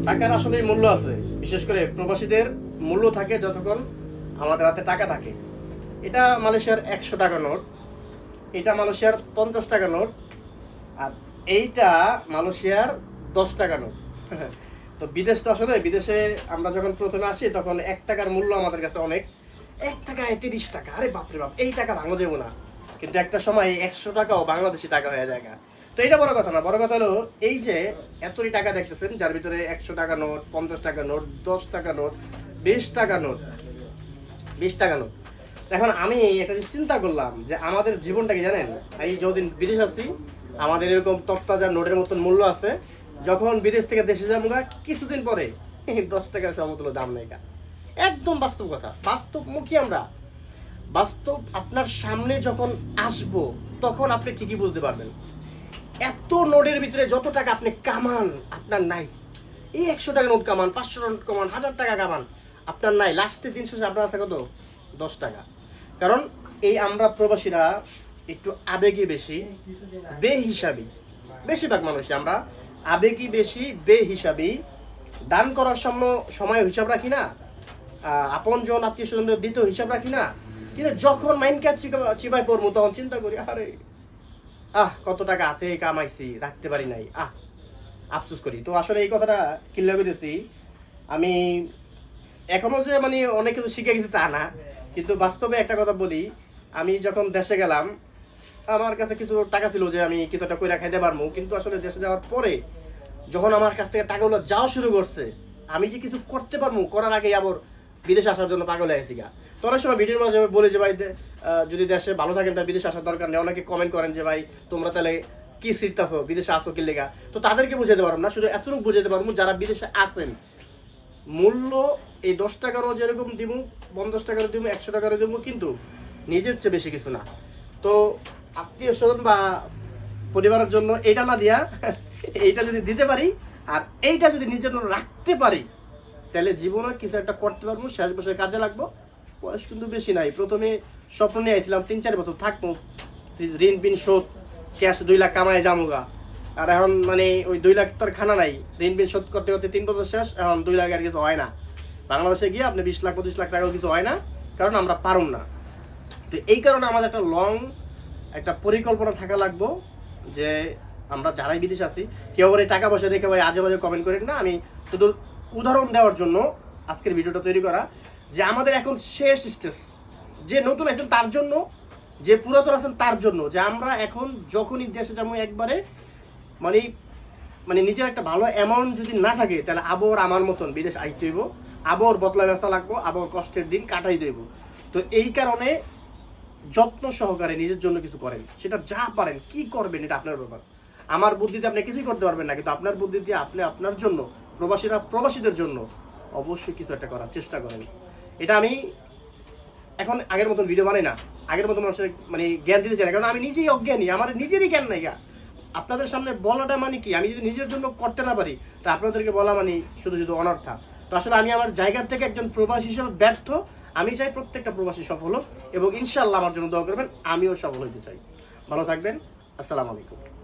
টাকার আসলেই মূল্য আছে, বিশেষ করে প্রবাসীদের মূল্য থাকে যতক্ষণ আমাদের হাতে টাকা থাকে। এটা মালয়েশিয়ার 100 টাকা নোট, এটা মালয়েশিয়ার 50 টাকা নোট, আর এইটা মালয়েশিয়ার 10 টাকা নোট। তো বিদেশ তো আসলে বিদেশে আমরা যখন প্রথমে আসি তখন 1 টাকার মূল্য আমাদের কাছে অনেক। 1 টাকায় 30 টাকা, আরে বাপরে বাপ, এই টাকা ভাঙা যাবো না। কিন্তু একটা সময় 100 টাকাও বাংলাদেশি টাকা হয়ে যায়। তো এটা বড় কথা না, বড় কথা হলো এই যে এতই টাকা দেখতেছেন, যার ভিতরে 100 টাকা নোট, 50 টাকা নোট, 10 টাকা নোট, 20 টাকা নোট, 20 টাকা নোট। এখন আমি একটা চিন্তা করলাম যে আমাদের জীবনটা কি জানেন, এই যতদিন বিদেশ আছি আমাদের এরকম তত্তাজা নোটের মতন মূল্য আছে, যখন বিদেশ থেকে দেশে যাবো কিছুদিন পরে 10 টাকার সমতুল্য দাম নেই। একদম বাস্তব কথা, বাস্তব মুখী আমরা। বাস্তব আপনার সামনে যখন আসবো তখন আপনি ঠিকই বুঝতে পারবেন। এত নোটের ভিতরে যত টাকা আপনি কামান আপনার নাই। এই 100 টাকা নোট কামান, 500 নোট কামান, 1000 টাকা কামান, আপনার নাই। লাস্টের দিন শেষে আপনার আছে কত? 10 টাকা। কারণ এই আমরা প্রবাসীরা একটু আবেগী বেশি, বেহিসাবি। বেশিরভাগ মানুষই আমরা আবেগী বেশি, বেহিসাবি। দান করার সময় হিসাব রাখি না, আপন জন আত্মীয় স্বজনদের দিতেও হিসাব রাখি না। কিন্তু যখন মাইন্ড কাজ চিপাই পড়বো তখন চিন্তা করি, আরে কত টাকা হাতে কামাইছি, রাখতে পারি নাই, আফসোস করি। তো আসলে এই কথাটা কিনলে বেরিয়েছি আমি এখনো যে মানে অনেক কিছু শিখে গেছি তা না, কিন্তু বাস্তবে একটা কথা বলি, আমি যখন দেশে গেলাম আমার কাছে কিছু টাকা ছিল যে আমি কিছুটা কইরা খাইতে পারবো, কিন্তু আসলে দেশে যাওয়ার পরে যখন আমার কাছ থেকে টাকাগুলো যাওয়া শুরু করছে, আমি যে কিছু করতে পারবো, করার আগে আবার বিদেশে আসার জন্য পাগল হয়ে গেছি। তো অনেক সময় ভিডিওর মাঝে বলি যে ভাই যদি দেশে ভালো থাকেন তাহলে বিদেশে আসার দরকার নেই। অনেকে কমেন্ট করেন যে ভাই তোমরা তাহলে কি শিখতেছো, বিদেশে আসো কি লেগা। তো তাদেরকে বুঝাতে পারবো না, শুধু এতটুকু বুঝাতে পারবো যারা বিদেশে আসেন মূল্য এই 10 টাকারও যেরকম দিব, 50 টাকারও দিব, 100 টাকারও দিব, কিন্তু নিজের চেয়ে বেশি কিছু না। তো আত্মীয় স্বজন বা পরিবারের জন্য এইটা না দিয়া এইটা যদি দিতে পারি আর এইটা যদি নিজের জন্য রাখতে পারি, তাহলে জীবনে কিছু একটা করতে পারবো, শেষ বছর কাজে লাগবো। বয়স কিন্তু বেশি নাই, প্রথমে স্বপ্ন নিয়ে আইছিলাম 3-4 বছর থাকবো, ঋণ পিন শোধ, ক্যাশ 2 লাখ কামায় যামুগা। আর এখন মানে ওই 2 লাখ তোর খানা নাই, ঋণ পিন শোধ করতে করতে 3 বছর শেষ, এখন 2 লাখ আর কিছু হয় না। বাংলাদেশে গিয়ে আপনি 20 লাখ 25 লাখ টাকাও কিছু হয় না, কারণ আমরা পারুম না। তো এই কারণে আমাদের একটা লং একটা পরিকল্পনা থাকা লাগবো যে আমরা যারাই বিদেশে আছি কেউ এই টাকা পয়সা দেখে ভাই আজে বাজে কমেন্ট করেন না। আমি শুধু উদাহরণ দেওয়ার জন্য আজকের ভিডিওটা তৈরি করা, যে আমাদের এখন শেষ স্টেজ, যে নতুন আছেন তার জন্য, যে পুরাতন আছেন তার জন্য, যে আমরা এখন যখনই দেশে যাবো একবারে মানে মানে নিজের একটা ভালো অ্যামাউন্ট যদি না থাকে তাহলে আবার আমার মতন বিদেশ আইতে হইব, আবার বদলা বেচা লাগবো, আবার কষ্টের দিন কাটাই দেব। তো এই কারণে যত্ন সহকারে নিজের জন্য কিছু করেন, সেটা যা পারেন, কি করবেন এটা আপনার ব্যাপার। আমার বুদ্ধিতে আপনি কিছুই করতে পারবেন না, কিন্তু আপনার বুদ্ধি দিয়ে আপনি আপনার জন্য, প্রবাসীরা প্রবাসীদের জন্য অবশ্যই কিছু একটা করার চেষ্টা করেন। এটা আমি এখন আগের মতন ভিডিও বানাই না, আগের মতো মানুষের মানে জ্ঞান দিতে চাই না, কারণ আমি নিজেই অজ্ঞানী, আমার নিজেরই জ্ঞান নাই। আপনাদের সামনে বলাটা মানে কি, আমি যদি নিজের জন্য করতে না পারি তা আপনাদেরকে বলা মানে শুধু শুধু অনর্থা। তো আসলে আমি আমার জায়গার থেকে একজন প্রবাসী হিসেবে ব্যর্থ। আমি চাই প্রত্যেকটা প্রবাসী সফল হোক, এবং ইনশাআল্লাহ আমার জন্য দোয়া করবেন, আমিও সফল হইতে চাই। ভালো থাকবেন, আসসালামু আলাইকুম।